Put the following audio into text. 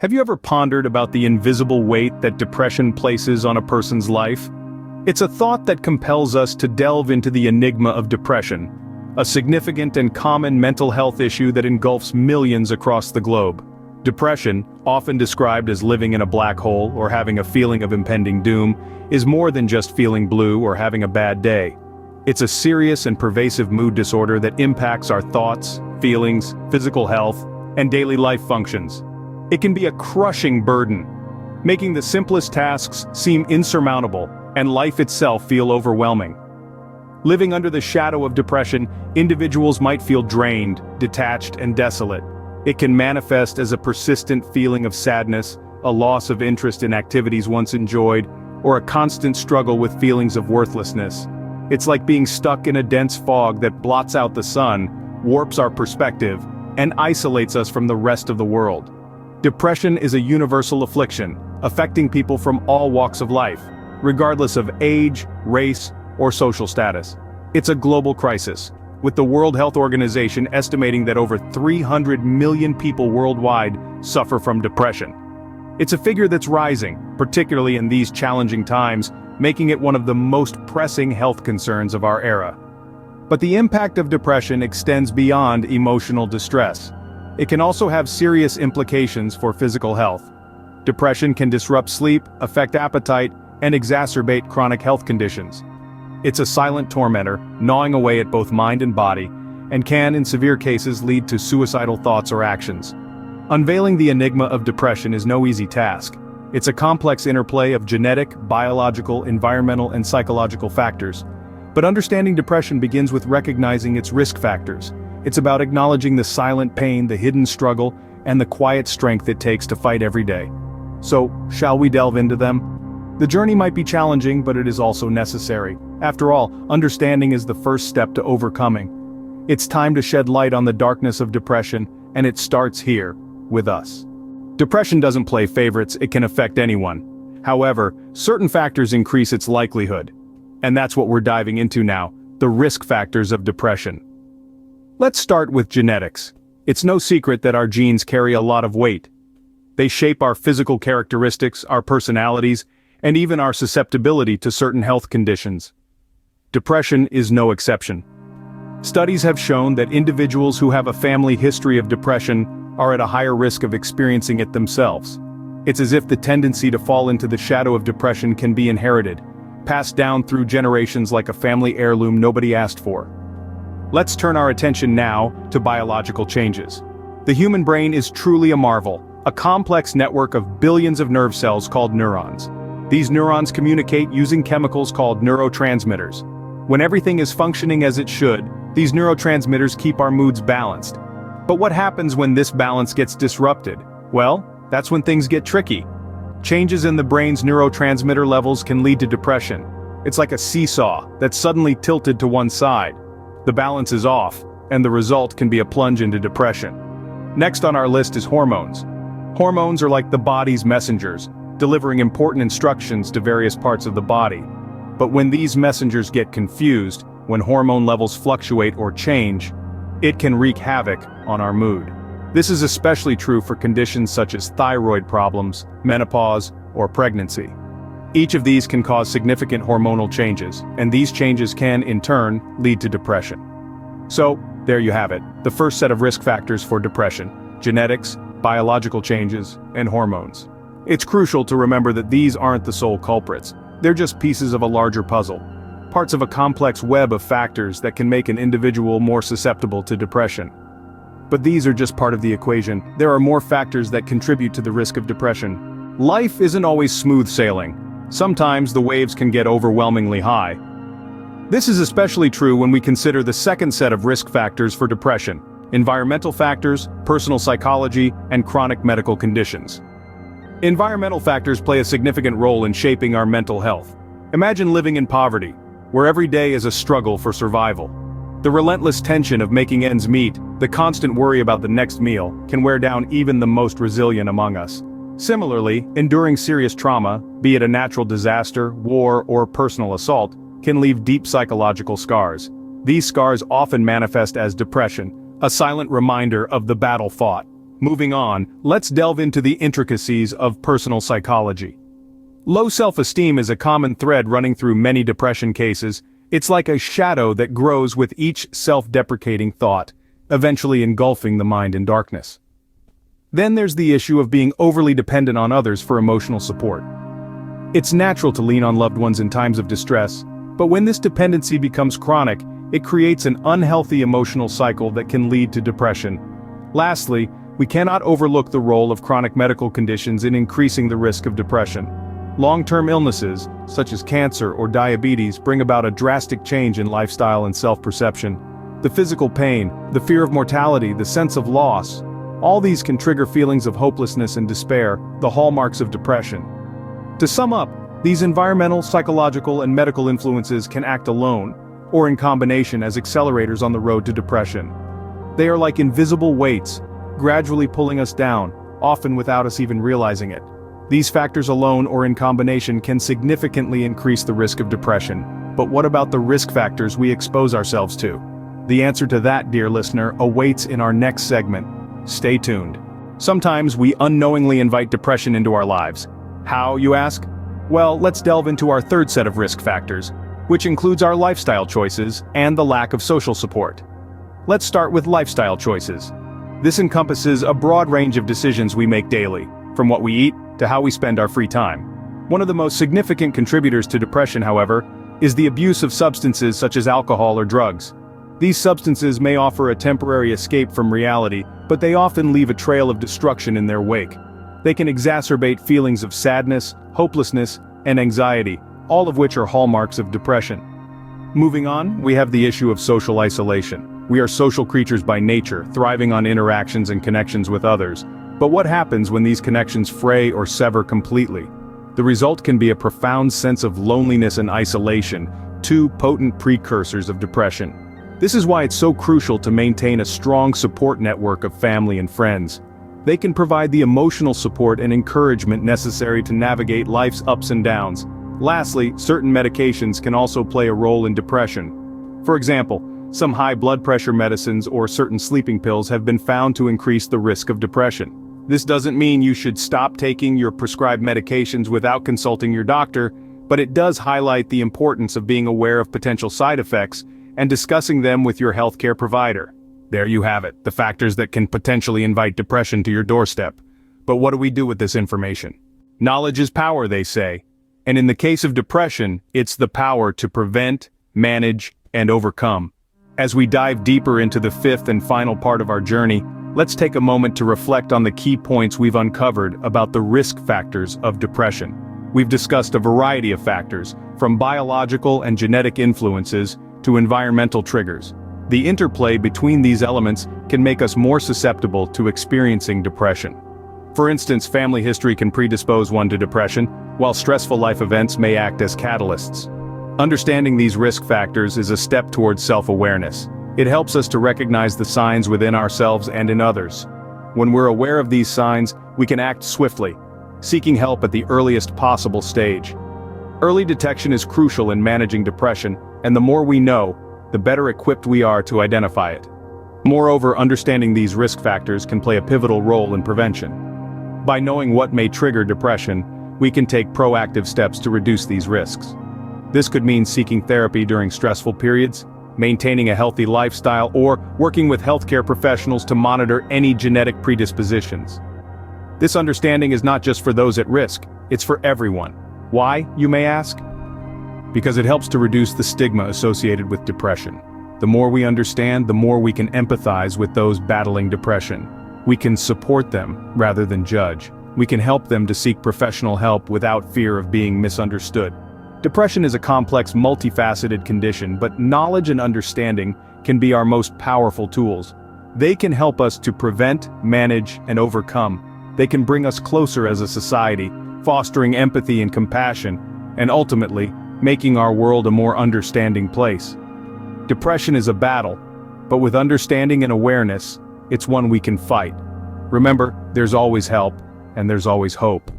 Have you ever pondered about the invisible weight that depression places on a person's life? It's a thought that compels us to delve into the enigma of depression, a significant and common mental health issue that engulfs millions across the globe. Depression, often described as living in a black hole or having a feeling of impending doom, is more than just feeling blue or having a bad day. It's a serious and pervasive mood disorder that impacts our thoughts, feelings, physical health, and daily life functions. It can be a crushing burden, making the simplest tasks seem insurmountable and life itself feel overwhelming. Living under the shadow of depression, individuals might feel drained, detached, and desolate. It can manifest as a persistent feeling of sadness, a loss of interest in activities once enjoyed, or a constant struggle with feelings of worthlessness. It's like being stuck in a dense fog that blots out the sun, warps our perspective, and isolates us from the rest of the world. Depression is a universal affliction, affecting people from all walks of life, regardless of age, race, or social status. It's a global crisis, with the World Health Organization estimating that over 300 million people worldwide suffer from depression. It's a figure that's rising, particularly in these challenging times, making it one of the most pressing health concerns of our era. But the impact of depression extends beyond emotional distress. It can also have serious implications for physical health. Depression can disrupt sleep, affect appetite, and exacerbate chronic health conditions. It's a silent tormentor, gnawing away at both mind and body, and can, in severe cases, lead to suicidal thoughts or actions. Unveiling the enigma of depression is no easy task. It's a complex interplay of genetic, biological, environmental, and psychological factors. But understanding depression begins with recognizing its risk factors. It's about acknowledging the silent pain, the hidden struggle, and the quiet strength it takes to fight every day. So, shall we delve into them? The journey might be challenging, but it is also necessary. After all, understanding is the first step to overcoming. It's time to shed light on the darkness of depression, and it starts here, with us. Depression doesn't play favorites, it can affect anyone. However, certain factors increase its likelihood. And that's what we're diving into now, the risk factors of depression. Let's start with genetics. It's no secret that our genes carry a lot of weight. They shape our physical characteristics, our personalities, and even our susceptibility to certain health conditions. Depression is no exception. Studies have shown that individuals who have a family history of depression are at a higher risk of experiencing it themselves. It's as if the tendency to fall into the shadow of depression can be inherited, passed down through generations like a family heirloom nobody asked for. Let's turn our attention now to biological changes. The human brain is truly a marvel, a complex network of billions of nerve cells called neurons. These neurons communicate using chemicals called neurotransmitters. When everything is functioning as it should, these neurotransmitters keep our moods balanced. But what happens when this balance gets disrupted? Well, that's when things get tricky. Changes in the brain's neurotransmitter levels can lead to depression. It's like a seesaw that's suddenly tilted to one side. The balance is off, and the result can be a plunge into depression. Next on our list is hormones. Hormones are like the body's messengers, delivering important instructions to various parts of the body. But when these messengers get confused, when hormone levels fluctuate or change, it can wreak havoc on our mood. This is especially true for conditions such as thyroid problems, menopause, or pregnancy. Each of these can cause significant hormonal changes, and these changes can, in turn, lead to depression. So, there you have it, the first set of risk factors for depression: genetics, biological changes, and hormones. It's crucial to remember that these aren't the sole culprits. They're just pieces of a larger puzzle, parts of a complex web of factors that can make an individual more susceptible to depression. But these are just part of the equation. There are more factors that contribute to the risk of depression. Life isn't always smooth sailing. Sometimes the waves can get overwhelmingly high. This is especially true when we consider the second set of risk factors for depression: environmental factors, personal psychology, and chronic medical conditions. Environmental factors play a significant role in shaping our mental health. Imagine living in poverty, where every day is a struggle for survival. The relentless tension of making ends meet, the constant worry about the next meal, can wear down even the most resilient among us. Similarly, enduring serious trauma, be it a natural disaster, war, or personal assault, can leave deep psychological scars. These scars often manifest as depression, a silent reminder of the battle fought. Moving on, let's delve into the intricacies of personal psychology. Low self-esteem is a common thread running through many depression cases. It's like a shadow that grows with each self-deprecating thought, eventually engulfing the mind in darkness. Then there's the issue of being overly dependent on others for emotional support. It's natural to lean on loved ones in times of distress, but when this dependency becomes chronic, it creates an unhealthy emotional cycle that can lead to depression. Lastly, we cannot overlook the role of chronic medical conditions in increasing the risk of depression. Long-term illnesses, such as cancer or diabetes, bring about a drastic change in lifestyle and self-perception. The physical pain, the fear of mortality, the sense of loss, all these can trigger feelings of hopelessness and despair, the hallmarks of depression. To sum up, these environmental, psychological, and medical influences can act alone, or in combination as accelerators on the road to depression. They are like invisible weights, gradually pulling us down, often without us even realizing it. These factors alone or in combination can significantly increase the risk of depression. But what about the risk factors we expose ourselves to? The answer to that, dear listener, awaits in our next segment. Stay tuned. Sometimes we unknowingly invite depression into our lives. How, you ask? Well, let's delve into our third set of risk factors, which includes our lifestyle choices and the lack of social support. Let's start with lifestyle choices. This encompasses a broad range of decisions we make daily, from what we eat to how we spend our free time. One of the most significant contributors to depression, however, is the abuse of substances such as alcohol or drugs. These substances may offer a temporary escape from reality, but they often leave a trail of destruction in their wake. They can exacerbate feelings of sadness, hopelessness, and anxiety, all of which are hallmarks of depression. Moving on, we have the issue of social isolation. We are social creatures by nature, thriving on interactions and connections with others. But what happens when these connections fray or sever completely? The result can be a profound sense of loneliness and isolation, two potent precursors of depression. This is why it's so crucial to maintain a strong support network of family and friends. They can provide the emotional support and encouragement necessary to navigate life's ups and downs. Lastly, certain medications can also play a role in depression. For example, some high blood pressure medicines or certain sleeping pills have been found to increase the risk of depression. This doesn't mean you should stop taking your prescribed medications without consulting your doctor, but it does highlight the importance of being aware of potential side effects and discussing them with your healthcare provider. There you have it, the factors that can potentially invite depression to your doorstep. But what do we do with this information? Knowledge is power, they say. And in the case of depression, it's the power to prevent, manage, and overcome. As we dive deeper into the fifth and final part of our journey, let's take a moment to reflect on the key points we've uncovered about the risk factors of depression. We've discussed a variety of factors, from biological and genetic influences to environmental triggers. The interplay between these elements can make us more susceptible to experiencing depression. For instance, family history can predispose one to depression, while stressful life events may act as catalysts. Understanding these risk factors is a step towards self-awareness. It helps us to recognize the signs within ourselves and in others. When we're aware of these signs, we can act swiftly, seeking help at the earliest possible stage. Early detection is crucial in managing depression, and the more we know, the better equipped we are to identify it. Moreover, understanding these risk factors can play a pivotal role in prevention. By knowing what may trigger depression, we can take proactive steps to reduce these risks. This could mean seeking therapy during stressful periods, maintaining a healthy lifestyle, or working with healthcare professionals to monitor any genetic predispositions. This understanding is not just for those at risk, it's for everyone. Why, you may ask? Because it helps to reduce the stigma associated with depression. The more we understand, the more we can empathize with those battling depression. We can support them rather than judge. We can help them to seek professional help without fear of being misunderstood. Depression is a complex, multifaceted condition, but knowledge and understanding can be our most powerful tools. They can help us to prevent, manage, and overcome. They can bring us closer as a society, fostering empathy and compassion, and ultimately, making our world a more understanding place. Depression is a battle, but with understanding and awareness, it's one we can fight. Remember, there's always help, and there's always hope.